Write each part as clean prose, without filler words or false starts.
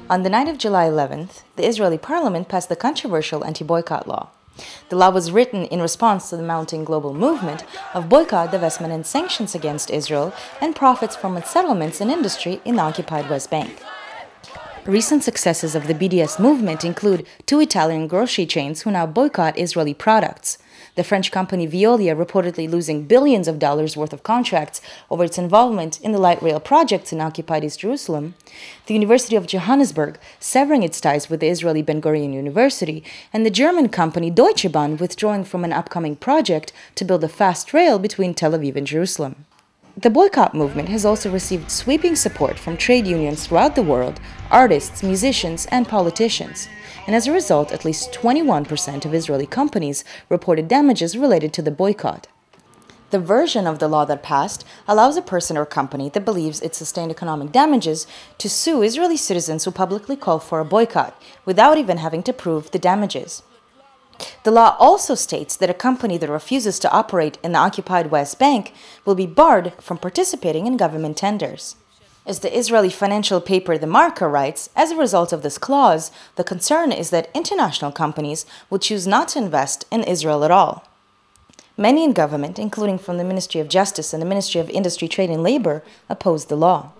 On the night of July 11th, the Israeli parliament passed the controversial anti-boycott law. The law was written in response to the mounting global movement of boycott, divestment, and sanctions against Israel and profits from its settlements and industry in the occupied West Bank. Recent successes of the BDS movement include 2 Italian grocery chains who now boycott Israeli products, the French company Veolia reportedly losing billions of dollars worth of contracts over its involvement in the light rail projects in occupied East Jerusalem, the University of Johannesburg severing its ties with the Israeli Ben Gurion University, and the German company Deutsche Bahn withdrawing from an upcoming project to build a fast rail between Tel Aviv and Jerusalem. The boycott movement has also received sweeping support from trade unions throughout the world, artists, musicians, and politicians. And as a result, at least 21% of Israeli companies reported damages related to the boycott. The version of the law that passed allows a person or company that believes it sustained economic damages to sue Israeli citizens who publicly call for a boycott, without even having to prove the damages. The law also states that a company that refuses to operate in the occupied West Bank will be barred from participating in government tenders. As the Israeli financial paper The Marker writes, as a result of this clause, the concern is that international companies will choose not to invest in Israel at all. Many in government, including from the Ministry of Justice and the Ministry of Industry, Trade and Labor, oppose the law.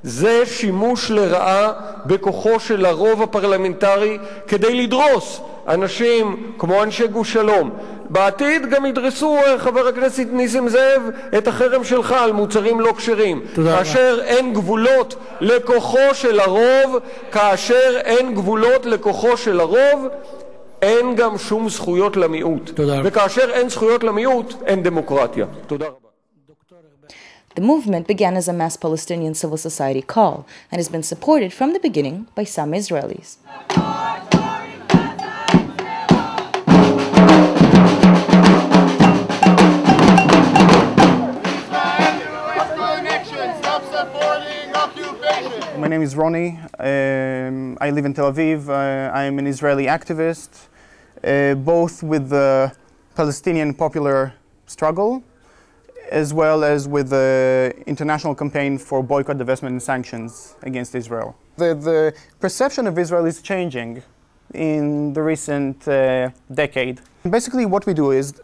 זה שימוש לרעה בכוחו של הרוב הפרלמנטרי כדי לדרוס אנשים כמו אנשי גוש שלום. בעתיד גם ידרסו, חבר הכנסת ניסים זאב, את החרם שלך על מוצרים לא כשרים. כאשר אין גבולות לכוחו של הרוב, אין גם שום זכויות למיעוט. וכאשר אין זכויות למיעוט, אין דמוקרטיה. תודה רבה. The movement began as a mass Palestinian civil society call and has been supported from the beginning by some Israelis. My name is Ronnie. I live in Tel Aviv. I am an Israeli activist, both with the Palestinian popular struggle as well as with the international campaign for boycott, divestment, and sanctions against Israel. The perception of Israel is changing in the recent decade. Basically what we do is,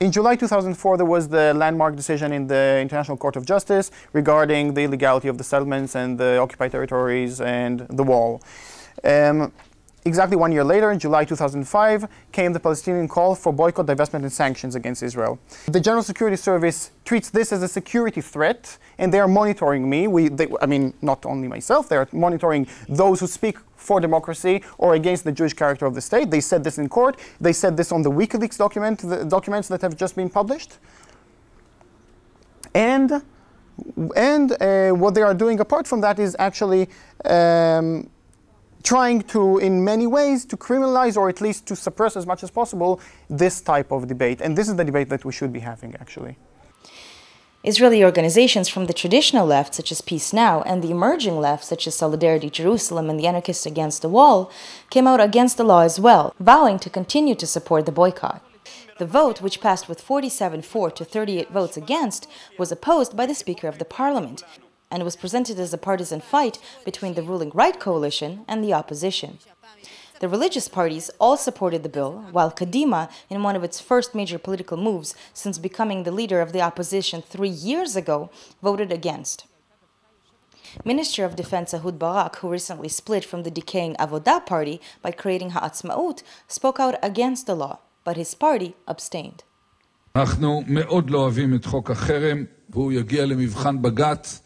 in July 2004 there was the landmark decision in the International Court of Justice regarding the illegality of the settlements and the occupied territories and the wall. Exactly 1 year later, in July 2005, came the Palestinian call for boycott, divestment, and sanctions against Israel. The General Security Service treats this as a security threat, and they are monitoring me. I mean, not only myself, they are monitoring those who speak for democracy or against the Jewish character of the state. They said this in court. They said this on the WikiLeaks the documents that have just been published. And what they are doing apart from that is actually trying to, in many ways, to criminalize or at least to suppress as much as possible this type of debate. And this is the debate that we should be having, actually. Israeli organizations from the traditional left, such as Peace Now, and the emerging left, such as Solidarity Jerusalem and the Anarchists Against the Wall, came out against the law as well, vowing to continue to support the boycott. The vote, which passed with 47 for to 38 votes against, was opposed by the Speaker of the Parliament, and was presented as a partisan fight between the ruling right coalition and the opposition. The religious parties all supported the bill, while Kadima, in one of its first major political moves since becoming the leader of the opposition 3 years ago, voted against. Minister of Defense Ehud Barak, who recently split from the decaying Avodah party by creating Ha'atzmaut, spoke out against the law, but his party abstained. אנחנו מאוד לא אוהבים את חוק החרם, והוא יגיע למבחן בג"ץ.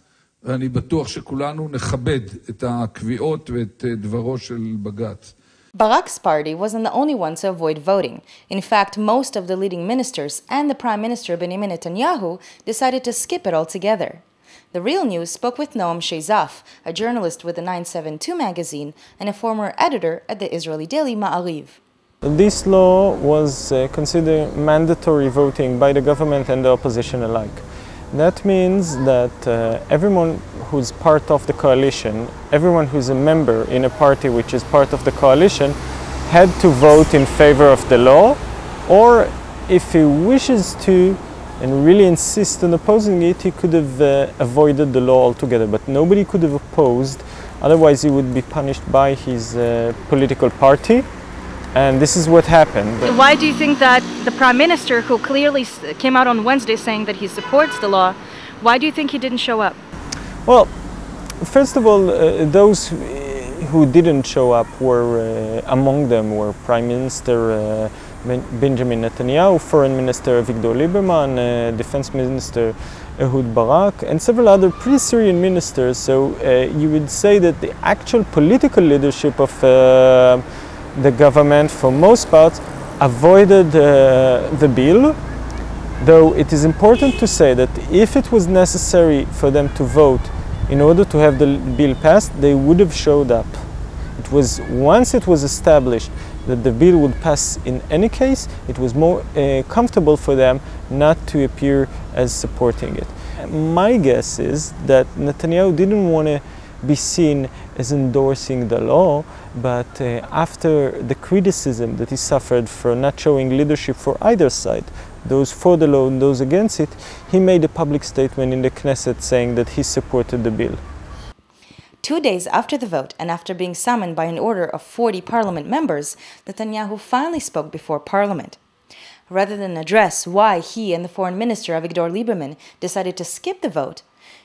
ואני בטוח שכולנו נכבד את הקביעות ואת דברו של בג"ץ. Barak's party wasn't the only one to avoid voting. In fact, most of the leading ministers and the Prime Minister Benjamin Netanyahu decided to skip it altogether. The Real News spoke with Noam Sheizaf, a journalist with the 972 magazine and a former editor at the Israeli daily Ma'ariv. This law was considered mandatory voting by the government and the opposition alike. That means that everyone who's part of the coalition, everyone who's a member in a party which is part of the coalition, had to vote in favor of the law, or if he wishes to and really insist on opposing it, he could have avoided the law altogether. But nobody could have opposed Otherwise, he would be punished by his political party. And this is what happened. Why do you think that the Prime Minister, who clearly came out on Wednesday saying that he supports the law, why do you think he didn't show up? Well, first of all, those who didn't show up were, among them were Prime Minister Benjamin Netanyahu, Foreign Minister Avigdor Lieberman, Defense Minister Ehud Barak, and several other pre-Syrian ministers. So you would say that the actual political leadership of the government, for most part, avoided the bill, though it is important to say that if it was necessary for them to vote in order to have the bill passed, they would have showed up. It was once it was established that the bill would pass in any case, it was more comfortable for them not to appear as supporting it. My guess is that Netanyahu didn't want to be seen as endorsing the law, but after the criticism that he suffered for not showing leadership for either side, those for the law and those against it, he made a public statement in the Knesset saying that he supported the bill. 2 days after the vote and after being summoned by an order of 40 parliament members, Netanyahu finally spoke before parliament. Rather than address why he and the foreign minister Avigdor Lieberman decided to skip the vote,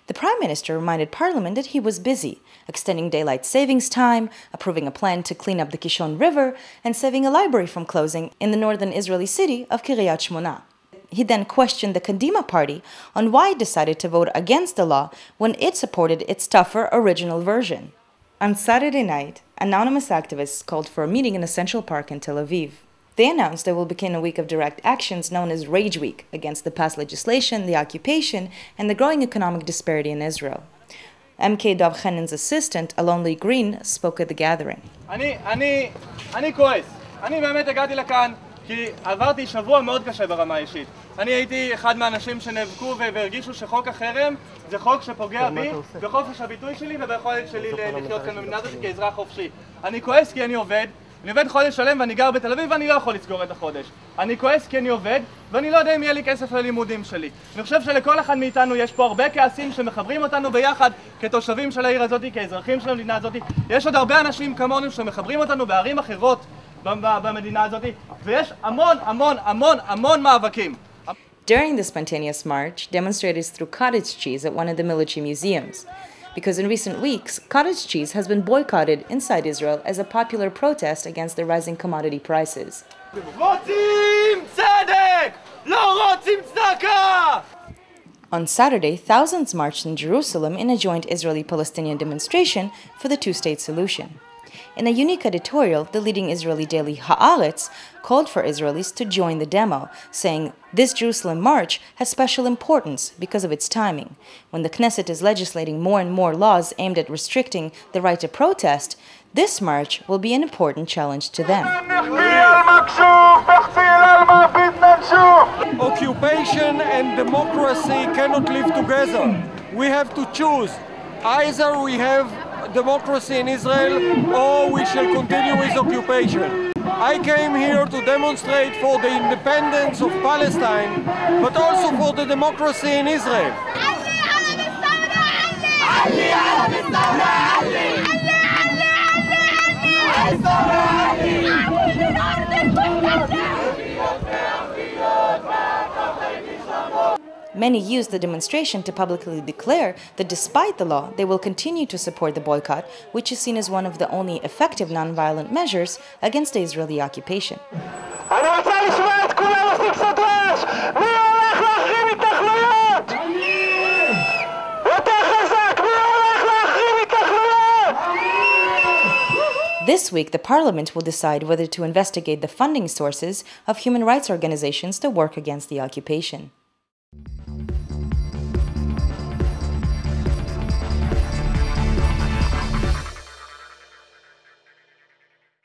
the Prime Minister reminded Parliament that he was busy, extending daylight savings time, approving a plan to clean up the Kishon River, and saving a library from closing in the northern Israeli city of Kiryat Shmona. He then questioned the Kadima party on why it decided to vote against the law when it supported its tougher original version. On Saturday night, anonymous activists called for a meeting in a Central Park in Tel Aviv. They announced there will begin a week of direct actions known as Rage Week against the past legislation, the occupation, and the growing economic disparity in Israel. MK Dov Khenin's assistant, Alon-Lee spoke at the gathering. אני כועס. אני באמת הגעתי לכאן כי עברתי שבוע מאוד קשה ברמה האישית. אני הייתי אחד מהאנשים שנאבקו והרגישו שחוק החרם זה חוק שפוגע בי בחופש הביטוי שלי וביכולת שלי לחיות כאן במדינה הזאת כאזרח חופשי. אני כועס כי אני עובד חודש שלם ואני גר בתל אביב ואני לא יכול לסגור את החודש. אני כועס כי אני עובד ואני לא יודע אם יהיה לי כסף ללימודים שלי. אני חושב שלכל אחד מאיתנו יש פה הרבה כעסים שמחברים אותנו ביחד כתושבים של העיר הזאת, כאזרחים של המדינה הזאת. יש עוד הרבה אנשים כמונו שמחברים אותנו בערים אחרות במדינה הזאת, ויש המון מאבקים. During the spontaneous march, demonstrators threw cottage cheese at one of the military museums. Because in recent weeks, cottage cheese has been boycotted inside Israel as a popular protest against the rising commodity prices. On Saturday, thousands marched in Jerusalem in a joint Israeli-Palestinian demonstration for the two-state solution. In a unique editorial, the leading Israeli daily Haaretz called for Israelis to join the demo, saying this Jerusalem march has special importance because of its timing. When the Knesset is legislating more and more laws aimed at restricting the right to protest, this march will be an important challenge to them. Occupation and democracy cannot live together. We have to choose. Either we have democracy in Israel or we shall continue with occupation. I came here to demonstrate for the independence of Palestine, but also for the democracy in Israel. Many used the demonstration to publicly declare that despite the law, they will continue to support the boycott, which is seen as one of the only effective non-violent measures against the Israeli occupation. This week, the parliament will decide whether to investigate the funding sources of human rights organizations to work against the occupation.